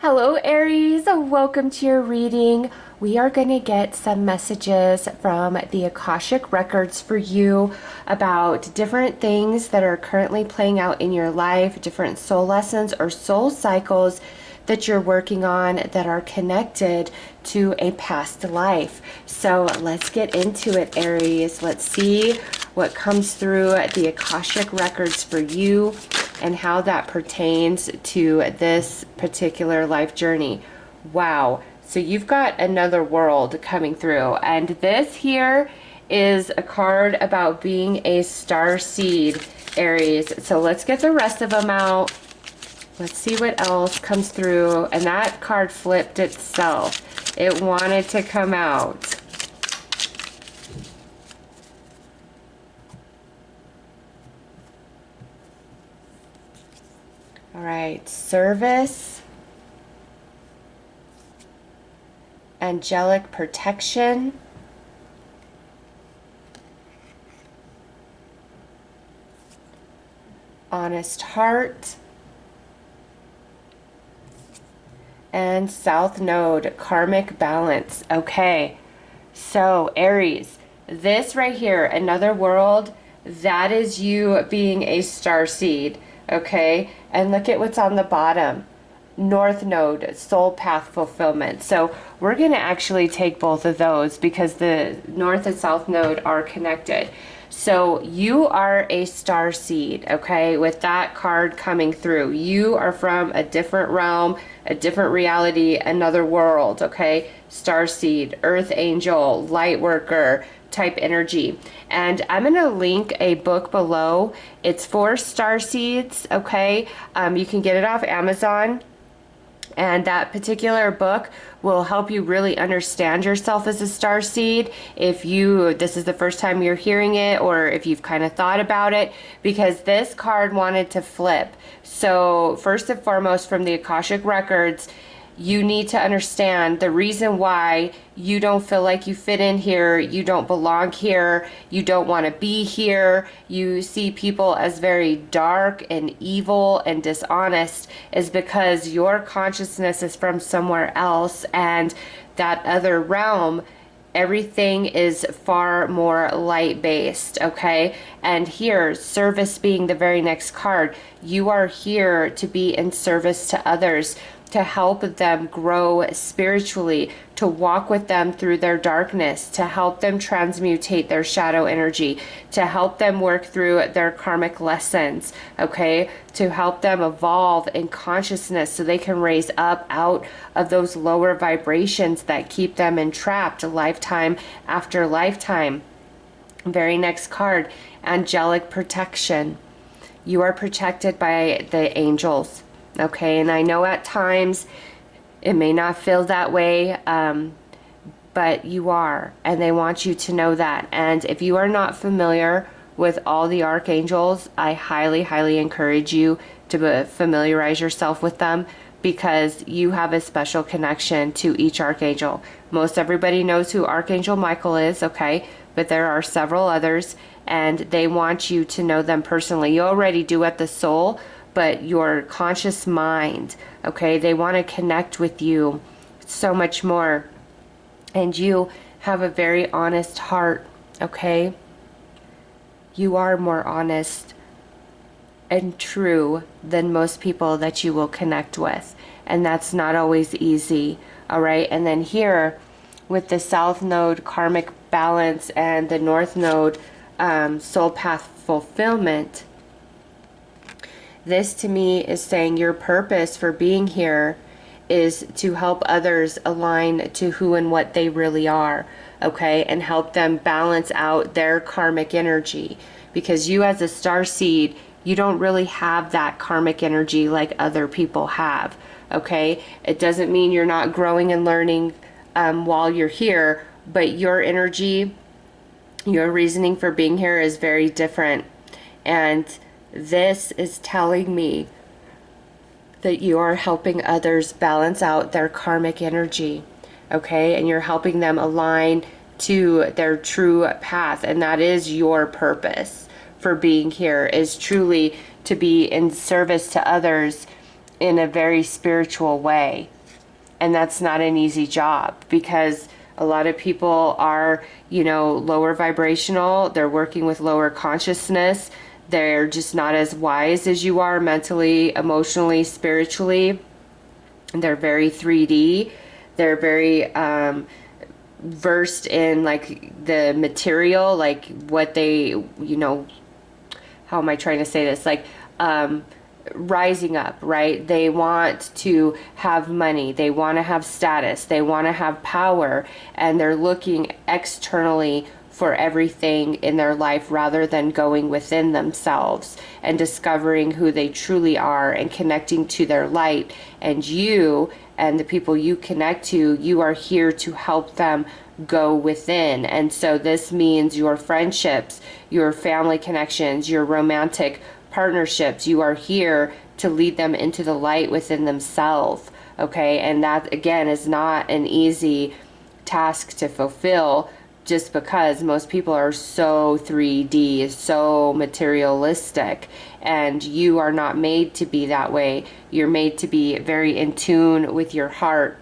Hello, Aries. Welcome to your reading. We are going to get some messages from the Akashic records for you about different things that are currently playing out in your life, different soul lessons or soul cycles that you're working on that are connected to a past life. So let's get into it, Aries. Let's see what comes through the Akashic records for you and how that pertains to this particular life journey. Wow. So you've got another world coming through, and this here is a card about being a star seed, Aries. So let's get the rest of them out. Let's see what else comes through. And that card flipped itself. It wanted to come out. All right, service, angelic protection, honest heart, and South Node, karmic balance. Okay, so Aries, this right here, another world, that is you being a star seed. Okay, and look at what's on the bottom. North Node, soul path fulfillment. So we're going to actually take both of those because the North and South Node are connected. So you are a star seed, okay, with that card coming through. You are from a different realm, a different reality, another world, okay? Star seed, earth angel, light worker type energy. And I'm going to link a book below. It's for star seeds, okay? You can get it off Amazon. And that particular book will help you really understand yourself as a star seed if this is the first time you're hearing it, or if you've kind of thought about it, because this card wanted to flip. So first and foremost, from the Akashic records, you need to understand the reason why you don't feel like you fit in here, you don't belong here, you don't want to be here, you see people as very dark and evil and dishonest, is because your consciousness is from somewhere else, and that other realm, everything is far more light based, okay? And here, service being the very next card, you are here to be in service to others, to help them grow spiritually, to walk with them through their darkness, to help them transmutate their shadow energy, to help them work through their karmic lessons, okay? To help them evolve in consciousness so they can raise up out of those lower vibrations that keep them entrapped lifetime after lifetime. Very next card, angelic protection. You are protected by the angels. Okay, and I know at times it may not feel that way, but you are, and they want you to know that. And if you are not familiar with all the archangels, I highly, highly encourage you to familiarize yourself with them, because you have a special connection to each archangel. Most everybody knows who Archangel Michael is, okay, but there are several others, and they want you to know them personally. You already do at the soul, but your conscious mind, okay, they want to connect with you so much more. And you have a very honest heart, okay? You are more honest and true than most people that you will connect with. And that's not always easy, all right? And then here, with the South Node, karmic balance, and the North Node, soul path fulfillment, this to me is saying your purpose for being here is to help others align to who and what they really are, okay? And help them balance out their karmic energy. Because you as a star seed, you don't really have that karmic energy like other people have, okay? It doesn't mean you're not growing and learning while you're here, but your energy, your reasoning for being here is very different. And this is telling me that you are helping others balance out their karmic energy, okay? And you're helping them align to their true path, and that is your purpose for being here, is truly to be in service to others in a very spiritual way. And that's not an easy job, because a lot of people are, you know, lower vibrational. They're working with lower consciousness. They're just not as wise as you are mentally, emotionally, spiritually. They're very 3D. They're very versed in like the material, like what they, you know, how am I trying to say this? Like, rising up, right? They want to have money, they want to have status, they want to have power, and they're looking externally for everything in their life rather than going within themselves and discovering who they truly are and connecting to their light. And you and the people you connect to, you are here to help them go within. And so this means your friendships, your family connections, your romantic partnerships, you are here to lead them into the light within themselves. Okay, and that again is not an easy task to fulfill, just because most people are so 3D, so materialistic, and you are not made to be that way. You're made to be very in tune with your heart,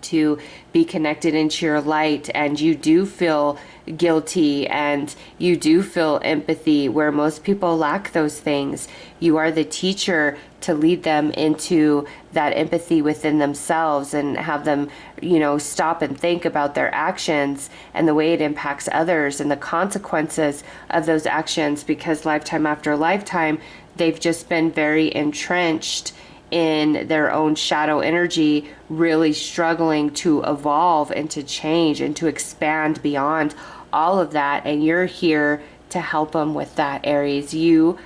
to be connected into your light, and you do feel guilty and you do feel empathy where most people lack those things. You are the teacher to lead them into that empathy within themselves and have them, you know, stop and think about their actions and the way it impacts others and the consequences of those actions, because lifetime after lifetime they've just been very entrenched in their own shadow energy, really struggling to evolve and to change and to expand beyond all of that. And you're here to help them with that, Aries. You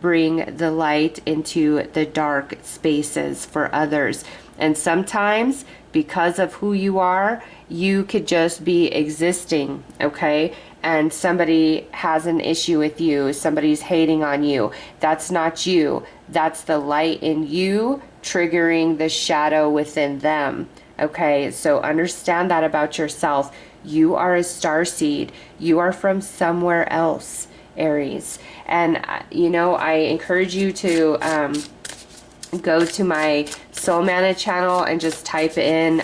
bring the light into the dark spaces for others. And sometimes, because of who you are, you could just be existing, okay? And somebody has an issue with you, somebody's hating on you. That's not you. That's the light in you triggering the shadow within them. Okay, so understand that about yourself. You are a starseed. You are from somewhere else, Aries. And, you know, I encourage you to go to my Soul Mana channel and just type in,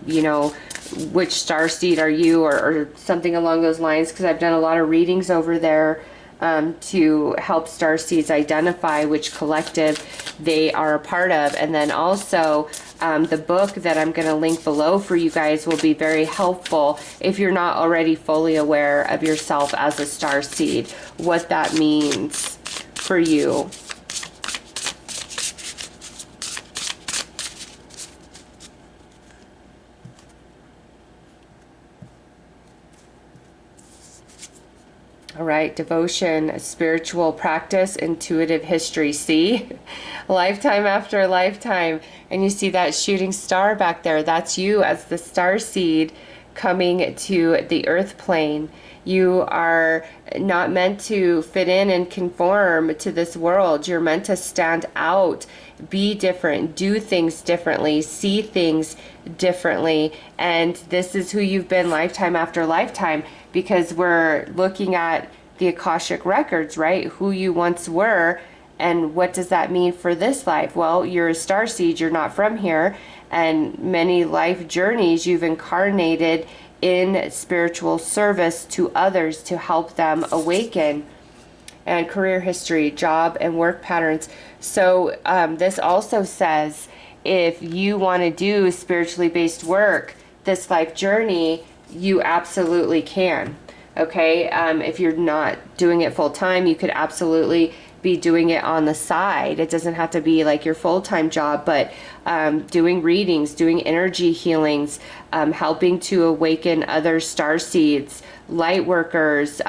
you know, which starseed are you, or something along those lines, because I've done a lot of readings over there to help starseeds identify which collective they are a part of. And then also the book that I'm going to link below for you guys will be very helpful if you're not already fully aware of yourself as a starseed, what that means for you. All right, devotion, spiritual practice, intuitive history. See, lifetime after lifetime. And you see that shooting star back there? That's you as the star seed coming to the earth plane. You are not meant to fit in and conform to this world. You're meant to stand out, be different, do things differently, see things differently. And this is who you've been lifetime after lifetime, because we're looking at the Akashic records, right? Who you once were, and what does that mean for this life? Well, you're a starseed, you're not from here, and many life journeys you've incarnated in spiritual service to others to help them awaken. And career history, job and work patterns. So this also says, if you want to do spiritually based work, this life journey, you absolutely can. Okay, if you're not doing it full time, you could absolutely be doing it on the side. It doesn't have to be like your full-time job, but doing readings, doing energy healings, helping to awaken other star seeds, light workers,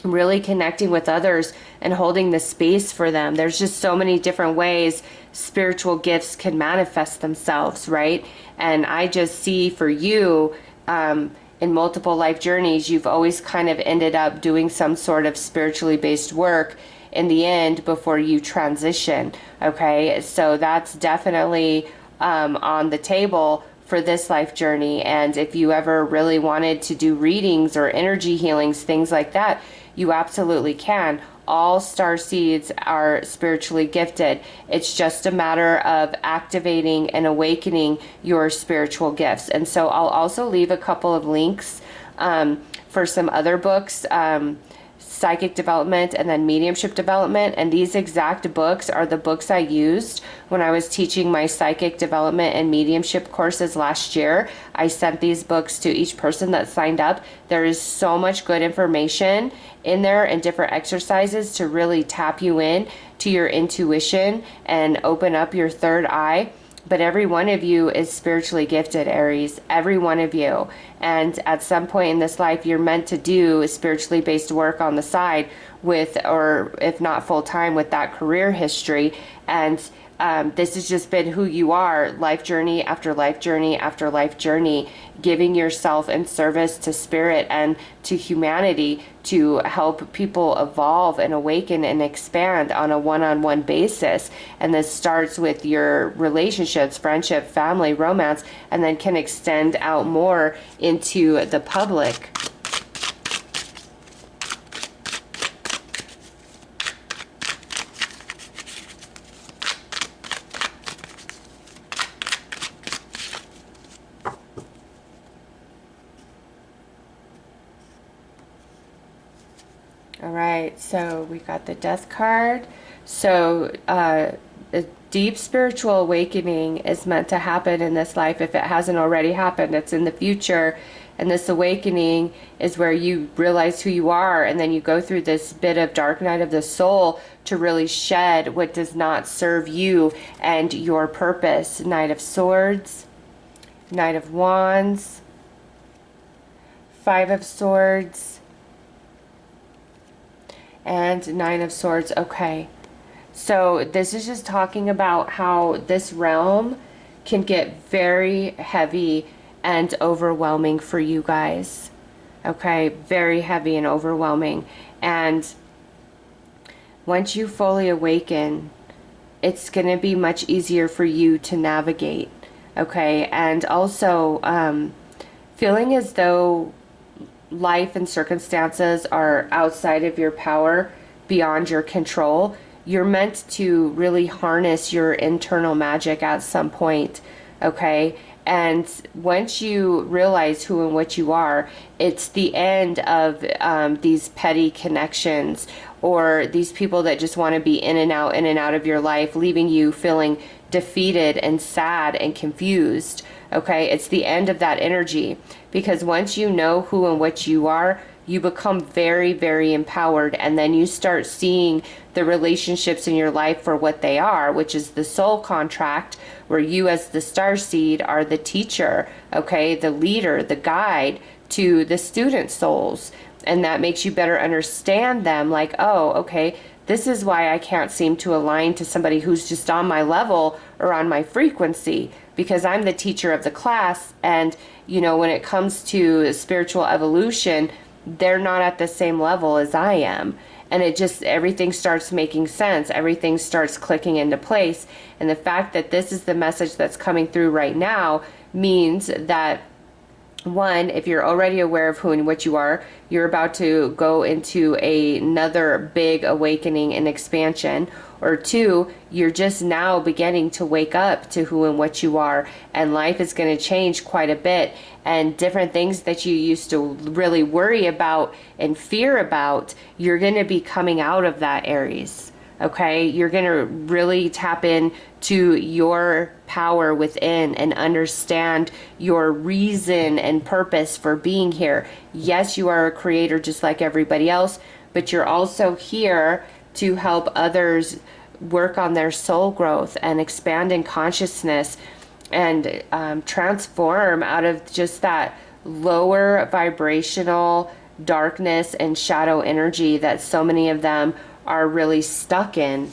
really connecting with others and holding the space for them. There's just so many different ways spiritual gifts can manifest themselves, right? And I just see for you, in multiple life journeys, you've always kind of ended up doing some sort of spiritually based work in the end before you transition. Okay, so that's definitely on the table for this life journey. And if you ever really wanted to do readings or energy healings, things like that, you absolutely can. all star seeds are spiritually gifted. It's just a matter of activating and awakening your spiritual gifts. And so I'll also leave a couple of links for some other books, psychic development and then mediumship development. And these exact books are the books I used when I was teaching my psychic development and mediumship courses last year. I sent these books to each person that signed up. There is so much good information in there and different exercises to really tap you in to your intuition and open up your third eye. But every one of you is spiritually gifted, Aries. Every one of you. And at some point in this life, you're meant to do spiritually based work on the side with, or if not full time, with that career history. And this has just been who you are, life journey after life journey after life journey, giving yourself in service to spirit and to humanity to help people evolve and awaken and expand on a one-on-one basis. And this starts with your relationships, friendship, family, romance, and then can extend out more into the public. All right, so we got the Death card. So a deep spiritual awakening is meant to happen in this life. If it hasn't already happened, it's in the future. And this awakening is where you realize who you are, and then you go through this bit of dark night of the soul to really shed what does not serve you and your purpose. Knight of Swords, Knight of Wands, Five of Swords, and Nine of Swords. Okay, so this is just talking about how this realm can get very heavy and overwhelming for you guys. Okay, very heavy and overwhelming. And once you fully awaken, it's going to be much easier for you to navigate. Okay, and also feeling as though life and circumstances are outside of your power, beyond your control, you're meant to really harness your internal magic at some point. Okay, and once you realize who and what you are, it's the end of these petty connections or these people that just want to be in and out of your life, leaving you feeling defeated and sad and confused. Okay, it's the end of that energy, because once you know who and what you are, you become very, very empowered, and then you start seeing the relationships in your life for what they are, which is the soul contract, where you as the starseed are the teacher, okay, the leader, the guide to the student souls. And that makes you better understand them, like, oh, okay, this is why I can't seem to align to somebody who's just on my level or on my frequency, because I'm the teacher of the class. And, you know, when it comes to spiritual evolution, they're not at the same level as I am. And it just, everything starts making sense. Everything starts clicking into place. And the fact that this is the message that's coming through right now means that, one, if you're already aware of who and what you are, you're about to go into another big awakening and expansion. Or two, you're just now beginning to wake up to who and what you are, and life is going to change quite a bit, and different things that you used to really worry about and fear about, you're going to be coming out of that, Aries. Okay, you're going to really tap in to your power within and understand your reason and purpose for being here. Yes, you are a creator just like everybody else, but you're also here to help others work on their soul growth and expand in consciousness and transform out of just that lower vibrational darkness and shadow energy that so many of them are really stuck in.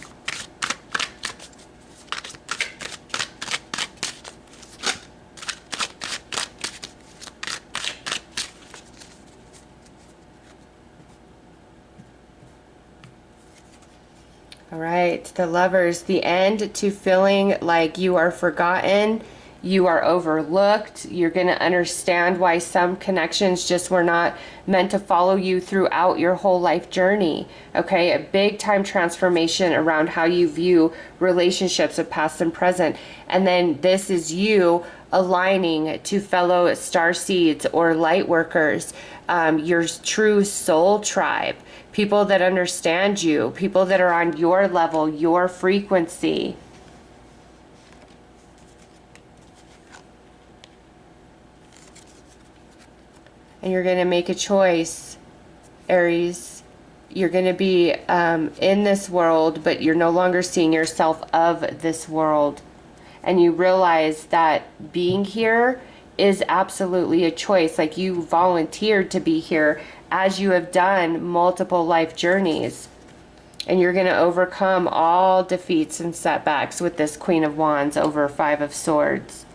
All right, the Lovers, the end to feeling like you are forgotten you are overlooked. You're going to understand why some connections just were not meant to follow you throughout your whole life journey. Okay, a big time transformation around how you view relationships of past and present. And then this is you aligning to fellow star seeds or light workers, your true soul tribe, people that understand you, people that are on your level, your frequency. And you're going to make a choice, Aries. You're going to be in this world, but you're no longer seeing yourself of this world. And you realize that being here is absolutely a choice. Like, you volunteered to be here, as you have done multiple life journeys. And you're going to overcome all defeats and setbacks with this Queen of Wands over Five of Swords.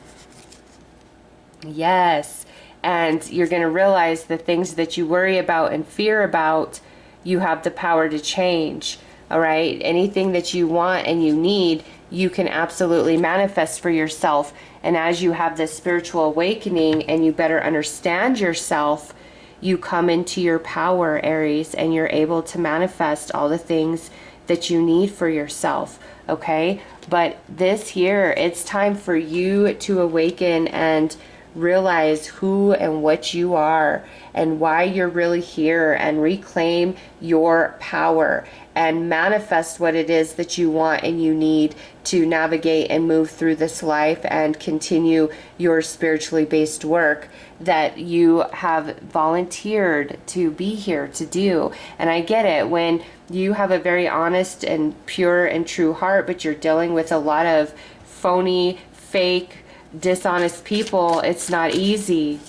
Yes. And you're going to realize the things that you worry about and fear about, you have the power to change. All right. Anything that you want and you need, you can absolutely manifest for yourself. And as you have this spiritual awakening and you better understand yourself, you come into your power, Aries, and you're able to manifest all the things that you need for yourself. Okay. But this year, it's time for you to awaken and realize who and what you are and why you're really here, and reclaim your power and manifest what it is that you want and you need to navigate and move through this life and continue your spiritually based work that you have volunteered to be here to do. And I get it when you have a very honest and pure and true heart, but you're dealing with a lot of phony, fake, dishonest people. It's not easy,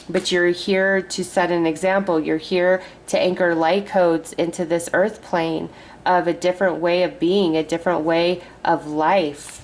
but you're here to set an example. You're here to anchor light codes into this earth plane of a different way of being, a different way of life.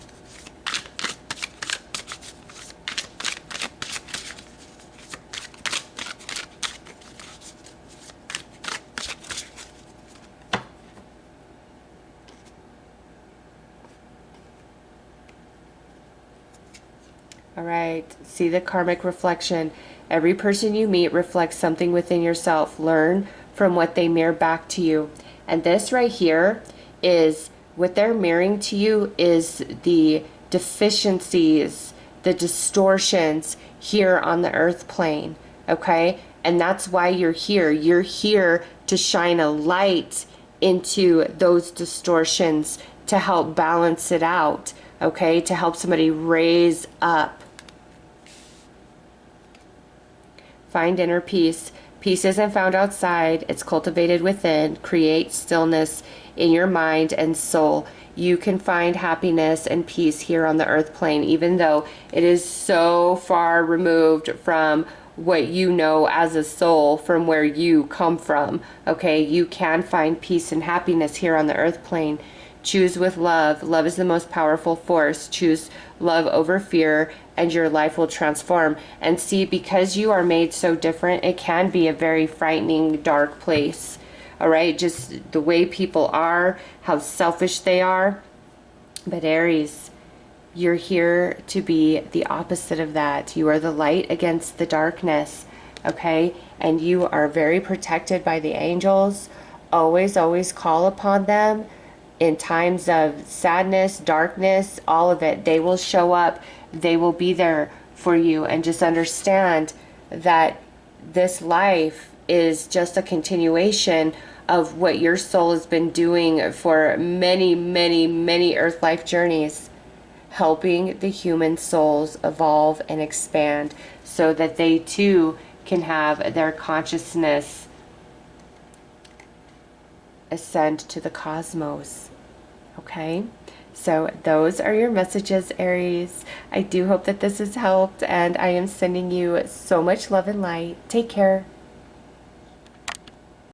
All right, see the karmic reflection. Every person you meet reflects something within yourself. Learn from what they mirror back to you. And this right here is what they're mirroring to you, is the deficiencies, the distortions here on the earth plane. Okay? And that's why you're here. You're here to shine a light into those distortions to help balance it out. Okay? To help somebody raise up. Find inner peace. Peace isn't found outside. It's cultivated within. Create stillness in your mind and soul. You can find happiness and peace here on the earth plane, even though it is so far removed from what you know as a soul, from where you come from. Okay, you can find peace and happiness here on the earth plane. Choose with love. Love is the most powerful force. Choose love over fear, and your life will transform. And see, because you are made so different, it can be a very frightening, dark place. All right, just the way people are, how selfish they are. But Aries, you're here to be the opposite of that. You are the light against the darkness. Okay, and you are very protected by the angels. Always, always call upon them. In times of sadness, darkness, all of it, they will show up. They will be there for you. And just understand that this life is just a continuation of what your soul has been doing for many, many, many earth life journeys, helping the human souls evolve and expand so that they too can have their consciousness ascend to the cosmos. Okay, so those are your messages, Aries. I do hope that this has helped, and I am sending you so much love and light. Take care.